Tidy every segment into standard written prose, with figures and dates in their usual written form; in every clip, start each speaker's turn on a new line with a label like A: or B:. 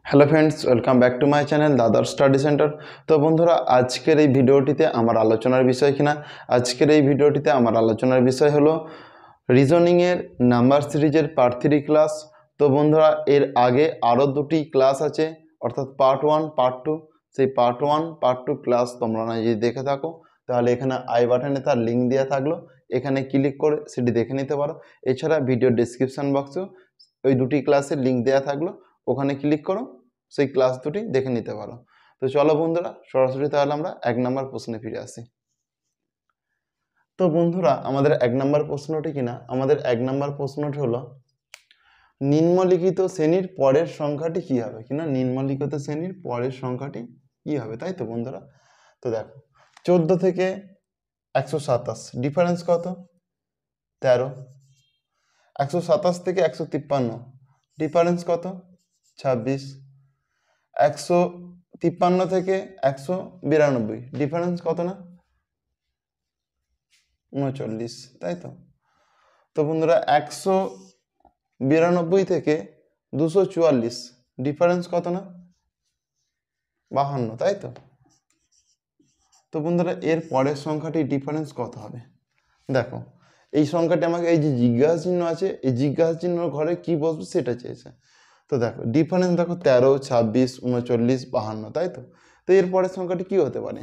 A: Hello friends, welcome back to my channel দাদার study centre. তো বন্ধুরা, আজকের এই ভিডিওটিতে আমার আলোচনার বিষয় হলো রিজনিংয়ের নাম্বার সিরিজের পার্ট 3 ক্লাস। তো বন্ধুরা, এর আগে আরও দুটি ক্লাস আছে, অর্থাৎ পার্ট 1 পার্ট 2। সেই পার্ট 1 পার্ট 2 ক্লাস তোমরা না যদি দেখে থাকো, তাহলে এখানে আই বাটনে তার লিঙ্ক দেওয়া থাকলো, এখানে ক্লিক করে সেটি দেখে নিতে পারো। এছাড়া ভিডিও ডিসক্রিপশান বক্সেও ওই দুটি ক্লাসের লিঙ্ক দেওয়া থাকলো, ওখানে ক্লিক করো, সেই ক্লাস দুটি দেখে নিতে পারো। তো চলো বন্ধুরা, সরাসরি তাহলে আমরা 1 নম্বর প্রশ্নে ফিরে আসি। তো বন্ধুরা, আমাদের 1 নম্বর প্রশ্নটি আমাদের 1 নম্বর প্রশ্নটি হলো নিম্নলিখিত শ্রেণীর পরের সংখ্যাটি কি হবে। নিম্নলিখিত শ্রেণীর পরের সংখ্যাটি কি হবে, তাই তো বন্ধুরা। তো দেখো, 14 থেকে 127 ডিফারেন্স কত? 13। 127 থেকে 153 ডিফারেন্স কত? 26। 153 থেকে 192 ডিফারেন্স কত না? 39, তাই তো। তো বন্ধুরা, 192 থেকে 244 ডিফারেন্স কত না? 52, তাই তো। তো বন্ধুরা, এর পরের সংখ্যাটি ডিফারেন্স কত হবে? দেখো, এই সংখ্যাটি আমাকে এই যে জিজ্ঞাসা চিহ্ন আছে, এই জিজ্ঞাসা চিহ্নর ঘরে কি বসবে সেটা চেয়েছে। তো দেখো, ডিফারেন্স দেখো 13, 26, 39, 52, তাই তো। তো এর পরের সংখ্যাটি কি হতে পারে?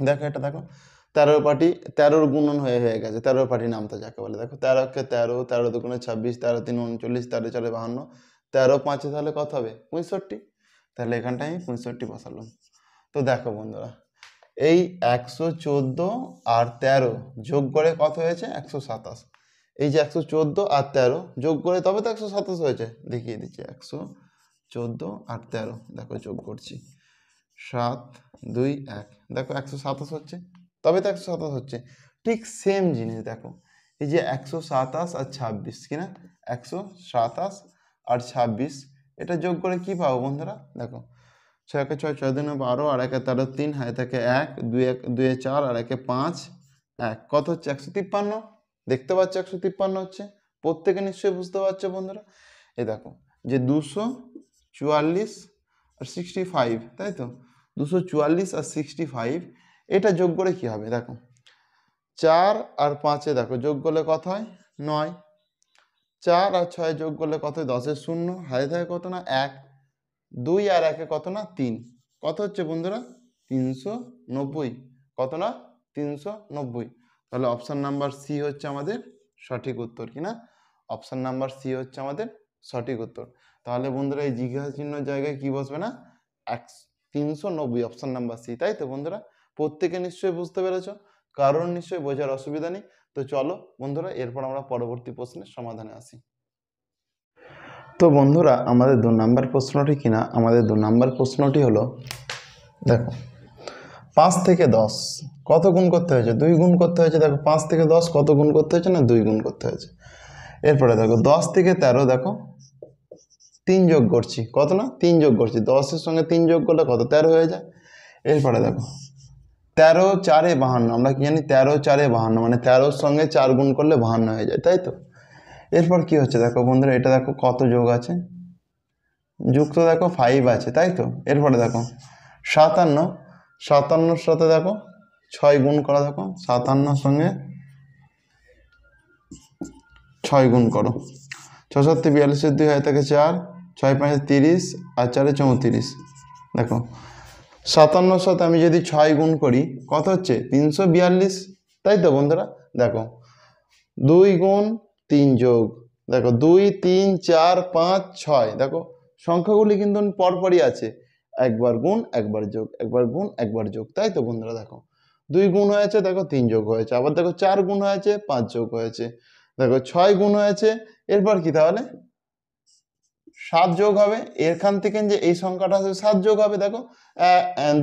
A: দেখো, এটা দেখো, 13 গুণন হয়ে গেছে, 13 পাটি নামতা যাকে বলে। দেখো, 13 কে 13, 13 দুগুণে 26, 13 3 39, 13 4 52, 13 5 তাহলে কত হবে? 65। তাহলে এখানটায় আমি 65 বসালাম। তো দেখো বন্ধুরা, এই 114 আর 13 যোগ করে কত হয়েছে? 127। এই যে 114 আর 13 যোগ করে তবে তো 127 হয়েছে। দেখিয়ে দিচ্ছি, 114 আর 13 দেখো যোগ করছি, 7 2 1, দেখো 127 হচ্ছে, তবে তো 127 হচ্ছে। ঠিক সেম জিনিস দেখো, এই যে 127 আর 26 কিনা, 127 আর 26 এটা যোগ করে কি পাবো বন্ধুরা? দেখো, 6 কে 6, 6 2 12, আর 1 13 3, হাতে থাকে 1, 2 4, আর 1 5 1, কত হচ্ছে? 153। দেখতে পাচ্ছ 153 হচ্ছে, প্রত্যেকে নিশ্চয়ই বুঝতে পারছো বন্ধুরা। এই দেখো, যে 244 আর 65, তাই তো। 244 আর 65 এটা যোগ করে কি হবে? দেখো, 4 আর 5 দেখো যোগ করলে কত হয়? 9। 4 আর 6 যোগ করলে কত হয়? 10 শূন্য, হাতে থাকে কত না? 1। 2 আর 1 কত না? 3। কত হচ্ছে বন্ধুরা? 390। কত না? 390। তাহলে অপশন নাম্বার সি হচ্ছে আমাদের সঠিক উত্তর, কিনা? অপশন নাম্বার সি হচ্ছে আমাদের সঠিক উত্তর। তাহলে বন্ধুরা, এই জিজ্ঞাসা চিহ্নের জায়গায় কি বসবে না? 390, অপশন নাম্বার সি, তাই তো বন্ধুরা। প্রত্যেকে নিশ্চয়ই বুঝতে পেরেছ, কারণ নিশ্চয়ই বোঝার অসুবিধা নেই। তো চলো বন্ধুরা, এরপর আমরা পরবর্তী প্রশ্নের সমাধানে আসি। তো বন্ধুরা, আমাদের 2 নম্বর প্রশ্নটি হলো, দেখো, 5 থেকে 10 কত গুণ করতে হয়েছে? 2 গুণ করতে হয়েছে। দেখো, 5 থেকে 10 কত গুণ করতে হয়েছে না? 2 গুণ করতে হয়েছে। এরপরে দেখো, 10 থেকে 13 দেখো 3 যোগ করছি, কত না? 3 যোগ করছি, 10-এর সঙ্গে 3 যোগ করলে কত? 13 হয়ে যায়। এরপরে দেখো, 13 4 52, আমরা কি জানি? 13 4 52, মানে 13-র সঙ্গে 4 গুণ করলে 52 হয়ে যায়, তাই তো। এরপর কি হচ্ছে? দেখো বন্ধুরা, এটা দেখো কত যোগ আছে, যুক্ত দেখো 5 আছে, তাই তো। এরপরে দেখো 57, 57-র সাথে দেখো 6 গুণ করা, দেখো 57-র সঙ্গে 6 গুণ করো, 6 7 42, 2 হয় থাকে 4, 6 5 30, আর 4 34। দেখো, 57-র সাথে আমি যদি 6 গুণ করি, কত হচ্ছে? 342, তাই তো বন্ধুরা। দেখো, 2 গুণ 3 যোগ, দেখো 2 3 4 5 6, দেখো সংখ্যাগুলি কিন্তু পরপরই আছে, একবার গুণ একবার যোগ, একবার গুণ একবার যোগ, তাই তো বন্ধুরা। দেখো, 2 গুণ হয়েছে, দেখো 3 যোগ হয়েছে, আবার দেখো 4 গুণ হয়েছে, 5 যোগ হয়েছে, দেখো 6 গুণ হয়েছে, এরপর কি? তাহলে 7 যোগ হবে, এখান থেকে যে এই সংখ্যাটা আছে 7 যোগ হবে। দেখো,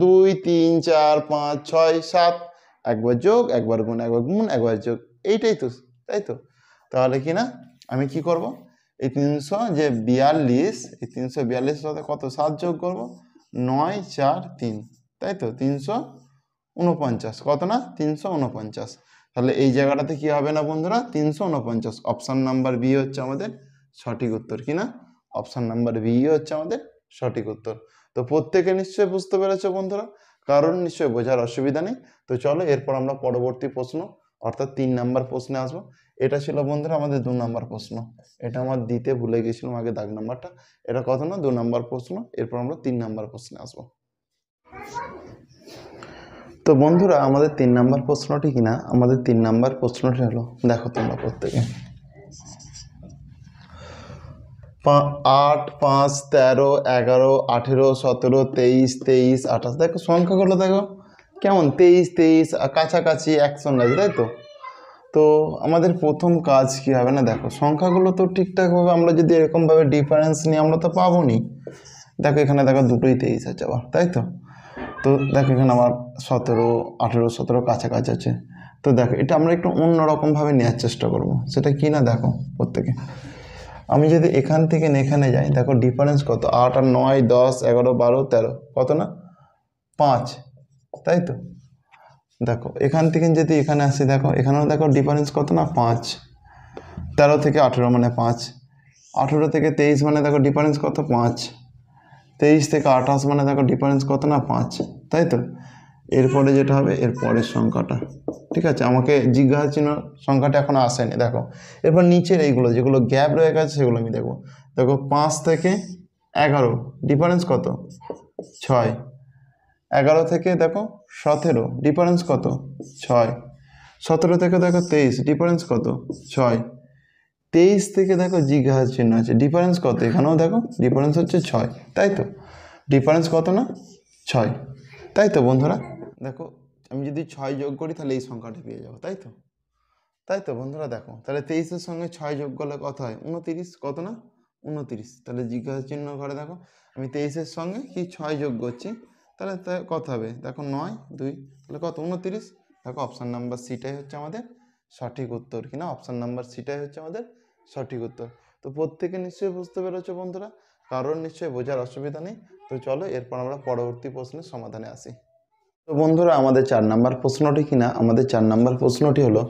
A: 2 3 4 5 6 7, একবার যোগ, একবার গুণ, একবার গুণ, একবার যোগ, এইটাই তো, তাই তো। তাহলে কি না, আমি কি করব? এই 342, এই 342-এর সাথে কত 7 যোগ করব? 9 4 3, তাই তো। 349, কত না? 349। তাহলে এই জায়গাটাতে কি হবে না বন্ধুরা? 349। অপশন নাম্বার বি হচ্ছে আমাদের সঠিক উত্তর, কিনা? অপশন নাম্বার বি হচ্ছে আমাদের সঠিক উত্তর। তো প্রত্যেকে নিশ্চয়ই বুঝতে পেরেছো বন্ধুরা, কারণ নিশ্চয়ই বোঝার অসুবিধা নেই। তো চলো এরপর আমরা পরবর্তী প্রশ্ন অর্থাৎ 3 নাম্বার প্রশ্নে আসবো। এটা ছিল বন্ধুরা আমাদের 2 নাম্বার প্রশ্ন, এটা আমার দিতে ভুলে গেছিলাম আগে দাগ নাম্বারটা। এটা কত না 2 নাম্বার প্রশ্ন, এরপর আমরা 3 নাম্বার প্রশ্নে আসবো। তো বন্ধুরা আমাদের 3 নাম্বার প্রশ্নটি কিনা, আমাদের 3 নাম্বার প্রশ্নটি হলো, দেখো তোমরা প্রত্যেকে 8, 5, 13, 11, 18, 17, 23, 23, 28। দেখো সংখ্যাগুলো দেখো কেমন 23, 23 কাছাকাছি একসঙ্গে আছে, তাই তো। তো আমাদের প্রথম কাজ কি হবে না, দেখো সংখ্যাগুলো তো ঠিকঠাকভাবে আমরা যদি এরকমভাবে ডিফারেন্স নিই আমরা তো পাবো নি। দেখো এখানে দেখো দুটোই 23 আছে আবার, তাই তো। তো দেখো এখানে আমার 17, 18, 17 কাছাকাছি আছে। তো দেখো এটা আমরা একটু অন্যরকমভাবে নেওয়ার চেষ্টা করব, সেটা কি না দেখো প্রত্যেকে। আমি যদি এখান থেকে এখানে যাই, দেখো ডিফারেন্স কত, 8 আর 9, 10, 11, 12, 13, কত না 5, তাই তো। দেখো এখান থেকে যদি এখানে আসি, দেখো এখানেও দেখো ডিফারেন্স কত না 5, 13 থেকে 18 মানে 5, 18 থেকে 23 মানে দেখো ডিফারেন্স কত 5, 23 থেকে 28 মানে দেখো ডিফারেন্স কত না 5, তাই তো। এরপরে যেটা হবে এর পরের সংখ্যাটা, ঠিক আছে, আমাকে জিজ্ঞাসা চিহ্ন সংখ্যাটা এখনো আসেনি। দেখো এরপর নিচের এইগুলো যেগুলো গ্যাপ রয়ে গেছে সেগুলো আমি দেখবো। দেখো 5 থেকে 11 ডিফারেন্স কত 6, 11 থেকে দেখো 17 ডিফারেন্স কত 6, 17 থেকে দেখো 23 ডিফারেন্স কত 6, 23 থেকে দেখো জিজ্ঞাসা চিহ্ন আছে ডিফারেন্স কত, এখানেও দেখো ডিফারেন্স হচ্ছে 6, তাই তো। ডিফারেন্স কত না 6, তাই তো বন্ধুরা। দেখো আমি যদি 6 যোগ করি তাহলে এই সংখ্যাটা পেয়ে যাবো, তাই তো। তাই তো বন্ধুরা, দেখো তাহলে 23-এর সঙ্গে 6 যোগ করলে কত হয় 29, কত না 29। তাহলে জিজ্ঞাসা চিহ্ন ঘরে দেখো আমি 23-এর সঙ্গে কি 6 যোগ করছি, তাহলে কত হবে দেখো 9, 2, তাহলে কত 29। দেখো অপশান নাম্বার সিটাই হচ্ছে আমাদের সঠিক উত্তর, কিনা অপশান নাম্বার সিটাই হচ্ছে আমাদের সঠিক উত্তর। তো প্রত্যেকে নিশ্চয়ই বুঝতে পেরেছো বন্ধুরা, কারণ নিশ্চয়ই বোঝার অসুবিধা নেই। তো চলো এরপর আমরা পরবর্তী প্রশ্নের সমাধানে আসি। তো বন্ধুরা আমাদের 4 নাম্বার প্রশ্নটি কিনা, আমাদের 4 নাম্বার প্রশ্নটি হলো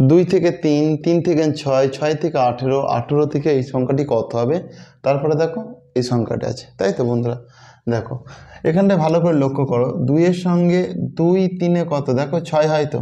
A: 2 থেকে 3, 3 থেকে 6, 6 থেকে 18, 18 থেকে এই সংখ্যাটি কত হবে। তারপরে দেখো এই সংখ্যাটি আছে, তাই তো বন্ধুরা। দেখো এখানটায় ভালো করে লক্ষ্য করো, 2-এর সঙ্গে 2, 3-এ কত দেখো 6 হয়, তো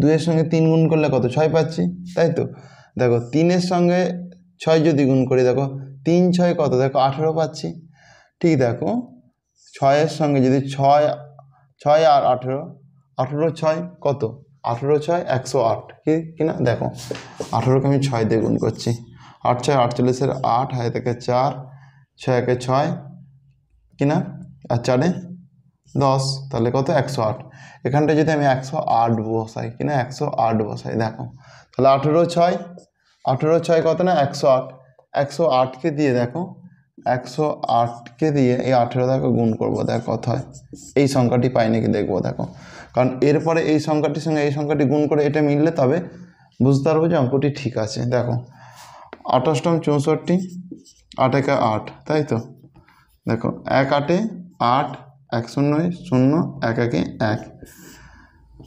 A: 2-এর সঙ্গে 3 গুণ করলে কত 6 পাচ্ছি, তাই তো। দেখো 3-এর সঙ্গে 6 যদি গুণ করি, দেখো 3, 6 কত দেখো 18 পাচ্ছি। ঠিক দেখো 6-এর সঙ্গে যদি 6 আর 18, 18, 6 কত 18, 6 108, কিনা দেখো 18কে আমি 6 দিয়ে গুণ করছি, 8, 6 48, 8 হয় থেকে 4, 6 একে 6 কিনা, আর 4-এ 10, তাহলে কত 108। এখানটা যদি আমি 108 বসাই, কিনা 108 বসাই, দেখো তাহলে 18, 6, 18, 6 কত না 108, 108কে দিয়ে দেখো 108কে দিয়ে এই 18 দেখো গুণ করবো, দেখো কত হয়, এই সংখ্যাটি পাই নাকি দেখবো। দেখো কারণ এরপরে এই সংখ্যাটির সঙ্গে এই সংখ্যাটি গুণ করে এটা মিললে তবে বুঝতে পারবো যে অঙ্কটি ঠিক আছে। দেখো 28 64, 8 একে 8, তাই তো। দেখো 1 8-এ 8, 1 0 0, 1 1-এ 1,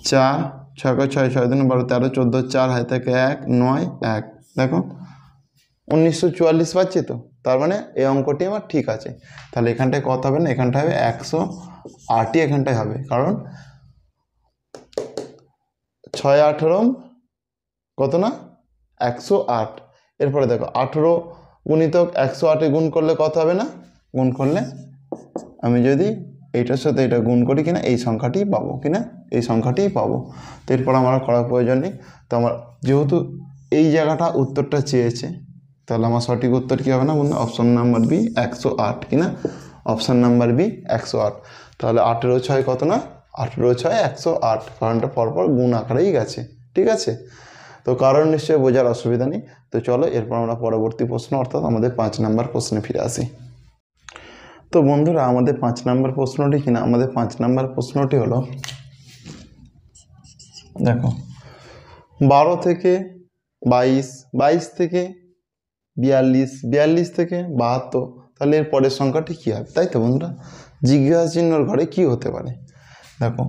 A: 4, 6 6 6 6 12 13 14, 4 হয় থেকে 1 9 1, দেখো 1944 পাচ্ছি তো, তার মানে এই অঙ্কটি আমার ঠিক আছে। তাহলে এখানটায় কত হবে না, এখানটায় হবে 108ই এখানটায় হবে, কারণ 6 18 কত না 108। এরপরে দেখো 18 গুণিতক 108-এ গুণ করলে কত হবে না, গুণ করলে আমি যদি এইটার সাথে এটা গুণ করি কিনা এই সংখ্যাটিই পাবো, কিনা এই সংখ্যাটিই পাবো। তো এরপর আমার করার প্রয়োজন নেই। তো আমার যেহেতু এই জায়গাটা উত্তরটা চেয়েছে, তাহলে আমার সঠিক উত্তর কী হবে না বন্ধু, অপশন নাম্বার বি 108, কিনা অপশান নাম্বার বি 108। তাহলে 18 6 কত না 18 6 108, কারণটা পরপর গুণ আকারেই গেছে, ঠিক আছে। তো কারণ নিশ্চয়ই বোঝার অসুবিধা নেই। তো চলো এরপর আমরা পরবর্তী প্রশ্ন অর্থাৎ আমাদের 5 নাম্বার প্রশ্নে ফিরে আসি। তো বন্ধুরা আমাদের 5 নাম্বার প্রশ্নটি কিনা, আমাদের 5 নাম্বার প্রশ্নটি হলো, দেখো 12 থেকে 22, 22 থেকে 42, 42 থেকে 72, তাহলে এর পরের সংখ্যাটি কী হবে, তাই তো বন্ধুরা। জিজ্ঞাসা চিহ্নর ঘরে কি হতে পারে। দেখো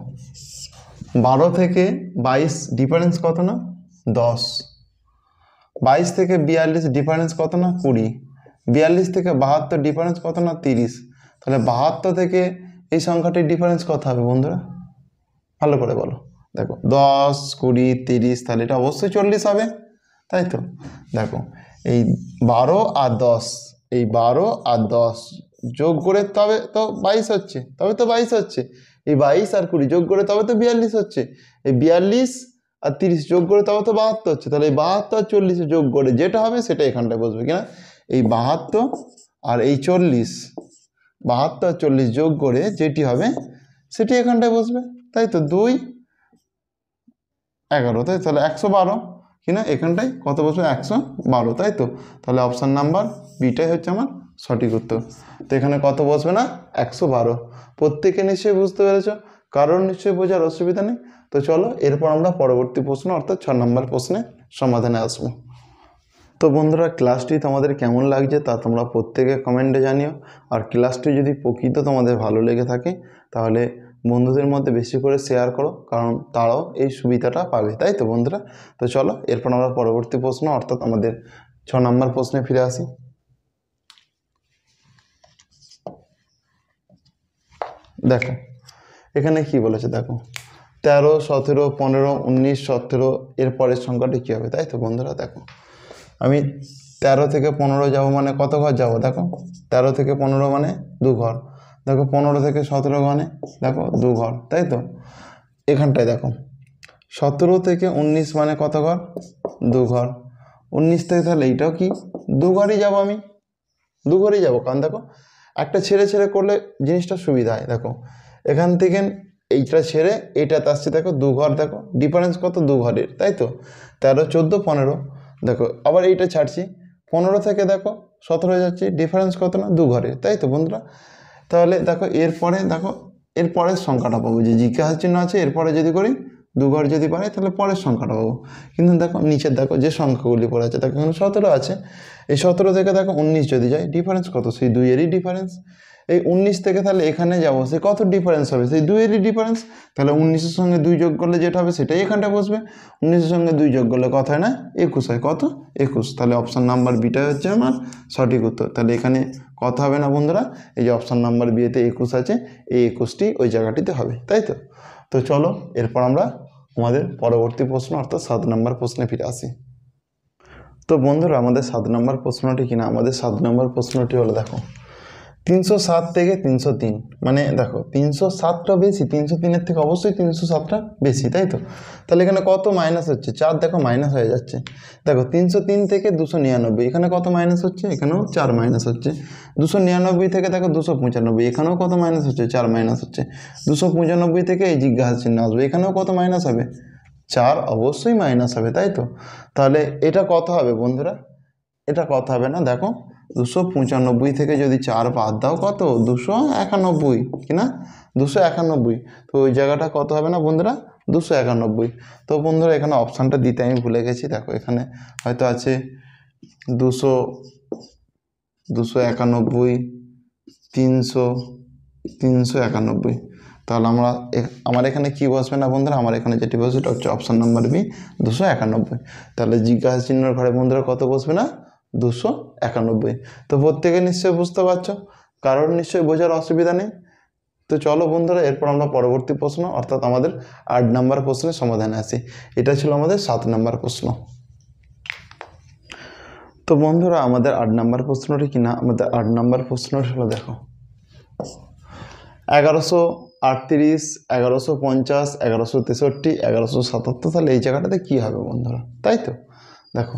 A: 12 থেকে 22 ডিফারেন্স কত না 10, 22 থেকে 42 ডিফারেন্স কত না 20, 42 থেকে 72 ডিফারেন্স কত না 30, তাহলে 72 থেকে এই সংখ্যাটির ডিফারেন্স কত হবে বন্ধুরা? ভালো করে বলো। দেখো 10, 20, 30, তাহলে এটা অবশ্যই 40 হবে, তাই তো? দেখো এই 12 আর 10, এই 12 আর 10 যোগ করে তবে তো 22 হচ্ছে, তবে তো 22 হচ্ছে। এই 22 আর 20 যোগ করে তবে তো 42 হচ্ছে। এই 42 আর 30 যোগ করে তবে তো 72 হচ্ছে। তাহলে এই 72 আর 40 যোগ করে যেটা হবে সেটা এখানটায় বসবে কিনা, এই 72 আর এই 40, 72 আর 40 যোগ করে যেটি হবে সেটি এখানটায় বসবে, তাই তো? 2, 11, তাই? তাহলে 112 কিনা এখানটায় কত বসবে? 112, তাই তো? তাহলে অপশান নাম্বার বিটাই হচ্ছে আমার সঠিক উত্তর। তো এখানে কত বসবে না? 112। প্রত্যেকে নিশ্চয়ই বুঝতে পেরেছ, কারণ নিশ্চয়ই বোঝার অসুবিধা নেই। তো চলো এরপর আমরা পরবর্তী প্রশ্ন অর্থাৎ 6 নম্বর প্রশ্নে সমাধানে আসবো। তো বন্ধুরা, ক্লাসটি তোমাদের কেমন লাগছে তা তোমরা প্রত্যেকে কমেন্টে জানিও। আর ক্লাসটি যদি প্রকৃত তোমাদের ভালো লেগে থাকে তাহলে বন্ধুদের মধ্যে বেশি করে শেয়ার করো, কারণ তারাও এই সুবিধাটা পাবে, তাই তো বন্ধুরা? তো চলো এরপর আমরা পরবর্তী প্রশ্ন অর্থাৎ আমাদের 6 নম্বর প্রশ্নে ফিরে আসি। দেখো এখানে কি বলেছে, দেখো 13, 17, 15, 19, 17 এর পরের সংখ্যাটি কী হবে, তাই তো বন্ধুরা? দেখো আমি 13 থেকে 15 যাব মানে কত ঘর যাব? দেখো 13 থেকে 15 মানে 2 ঘর। দেখো 15 থেকে 17 মানে দেখো 2 ঘর, তাই তো? এখানটায় দেখো 17 থেকে 19 মানে কত ঘর? 2 ঘর। 19 থেকে তাহলে এইটাও কি 2 ঘরই যাবো, আমি 2 ঘরই যাবো, কারণ দেখো একটা ছেড়ে ছেড়ে করলে জিনিসটা সুবিধা হয়। দেখো এখান থেকে এইটা ছেড়ে এইটাতে আসছে, দেখো 2 ঘর, দেখো ডিফারেন্স কত? 2 ঘরের, তাই তো? 13, 14, 15, দেখো আবার এইটা ছাড়ছি, 15 থেকে দেখো 17 যাচ্ছি, ডিফারেন্স কত না? 2 ঘরের, তাই তো বন্ধুরা? তাহলে দেখো এরপরে দেখো এরপরের সংখ্যাটা পাবো, যে জিজ্ঞাসা চিহ্ন আছে এরপরে যদি করি 2 ঘর যদি পারে তাহলে পরের সংখ্যাটা পাবো। কিন্তু দেখো নিচের দেখো যে সংখ্যাগুলি পড়ে আছে, দেখো এখানে 17 আছে, এই 17 থেকে দেখো 19 যদি যায় ডিফারেন্স কত? সেই 2-এরই ডিফারেন্স। এই 19 থেকে তাহলে এখানে যাবো, সে কত ডিফারেন্স হবে? সেই 2-এরই ডিফারেন্স। তাহলে 19-এর সঙ্গে 2 যোগ করলে যেটা হবে সেটাই এখানটা বসবে। 19-এর সঙ্গে 2 যোগ করলে কত হয় না? 21 হয়। কত? 21। তাহলে অপশান নাম্বার বিটা হচ্ছে আমার সঠিক উত্তর। তাহলে এখানে কত হবে না বন্ধুরা? এই যে অপশান নাম্বার বিয়েতে 21 আছে, এই 21টি ওই জায়গাটিতে হবে, তাই তো? তো চলো এরপর আমরা আমাদের পরবর্তী প্রশ্ন অর্থাৎ 7 নম্বর প্রশ্নে ফিরে আসি। তো বন্ধুরা, আমাদের 7 নম্বর প্রশ্নটি কিনা, আমাদের 7 নম্বর প্রশ্নটি হলো দেখো 307 থেকে 303, মানে দেখো 307টা বেশি, 303-এর থেকে অবশ্যই 307টা বেশি, তাই তো? তাহলে এখানে কত মাইনাস হচ্ছে? 4, দেখো মাইনাস হয়ে যাচ্ছে। দেখো 303 থেকে 299, এখানে কত মাইনাস হচ্ছে? এখানেও 4 মাইনাস হচ্ছে। 299 থেকে দেখো 295, এখানেও কত মাইনাস হচ্ছে? 4 মাইনাস হচ্ছে। 295 থেকে এই জিজ্ঞাসা চিহ্ন আসবে, এখানেও কত মাইনাস হবে? 4 অবশ্যই মাইনাস হবে, তাই তো? তাহলে এটা কত হবে বন্ধুরা? এটা কত হবে না? দেখো 295 থেকে যদি 4 বাদ দাও কত? 291, কিনা 291। তো ওই জায়গাটা কত হবে না বন্ধুরা? 291। তো বন্ধুরা এখানে অপশানটা দিতে আমি ভুলে গেছি। দেখো এখানে হয়তো আছে 291, 300, 391। তাহলে আমার এখানে কি বসবে না বন্ধুরা? আমার এখানে যেটি বসবে সেটা হচ্ছে অপশান নাম্বার বি, 291। তাহলে জিজ্ঞাসা চিহ্নের ঘরে বন্ধুরা কত বসবে না? 291। তো প্রত্যেকে নিশ্চয়ই বুঝতে পারছো, কারণ নিশ্চয়ই বোঝার অসুবিধা নেই। তো চলো বন্ধুরা এরপর আমরা পরবর্তী প্রশ্ন অর্থাৎ আমাদের 8 নম্বর প্রশ্নের সমাধানে আসি। এটা ছিল আমাদের 7 নম্বর প্রশ্ন। তো বন্ধুরা আমাদের 8 নম্বর প্রশ্নটি কিনা, আমাদের 8 নম্বর প্রশ্নটি হলো দেখো 1138, 1150, 1163, 1177, তাহলে এই জায়গাটাতে কী হবে বন্ধুরা, তাই তো? দেখো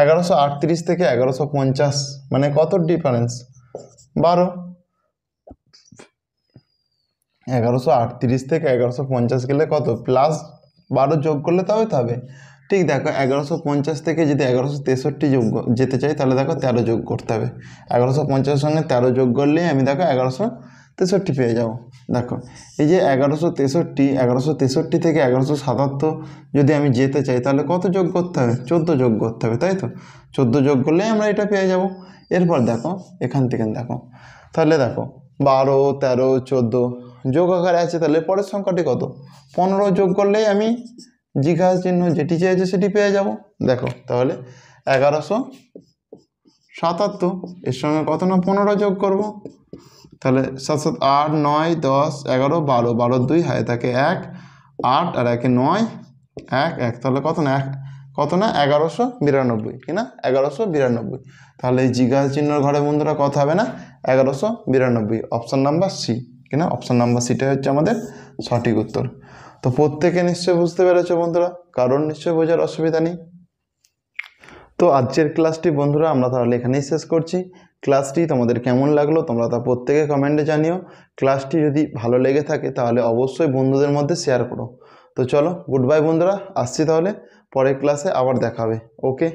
A: 1138 থেকে 1150 মানে কত ডিফারেন্স? 12। 1138 থেকে 1150 গেলে কত? প্লাস 12 যোগ করলে তবে তো হবে। ঠিক দেখো 1150 থেকে যদি 1163 যোগ যেতে চাই তাহলে দেখো 13 যোগ করতে হবে। 1150-এর সঙ্গে 13 যোগ করলেই আমি দেখো 1163 পেয়ে যাব। দেখো এই যে 1163 থেকে 1177 যদি আমি যেতে চাই তাহলে কত যোগ করতে হবে? 14 যোগ করতে হবে, তাই তো? 14 যোগ করলেই আমরা এটা পেয়ে যাব। এরপর দেখো এখান থেকে দেখো তাহলে দেখো 12, 13, 14 যোগ আকারে আছে, তাহলে পরের সংখ্যাটি কত? 15 যোগ করলেই আমি জিজ্ঞাসা চিহ্ন যেটি চেয়েছে সেটি পেয়ে যাব। দেখো তাহলে 77, এর সঙ্গে কত না 15 যোগ করব, তাহলে 7 7 8 9 10 11 12, 12 2 হাতে থাকে 1, 8 আর 1 9, 1 1, তাহলে কত না 1192, কি না 1192। তাহলে এই জিজ্ঞাসা চিহ্নর ঘরে বন্ধুরা কত হবে না 1192, অপশান নাম্বার সি, কি না অপশান নাম্বার সিটাই হচ্ছে আমাদের সঠিক উত্তর। তো প্রত্যেকে নিশ্চয়ই বুঝতে পেরেছো বন্ধুরা, কারণ নিশ্চয়ই বোঝার অসুবিধা নেই। তো আজকের ক্লাসটি বন্ধুরা আমরা তাহলে এখানেই শেষ করছি। ক্লাসটি তোমাদের কেমন লাগলো তোমরা তা প্রত্যেকে কমেন্টে জানিও। ক্লাসটি যদি ভালো লেগে থাকে তাহলে অবশ্যই বন্ধুদের মধ্যে শেয়ার করো। তো চলো গুড বাই বন্ধুরা, আসছি তাহলে, পরের ক্লাসে আবার দেখা হবে। ওকে।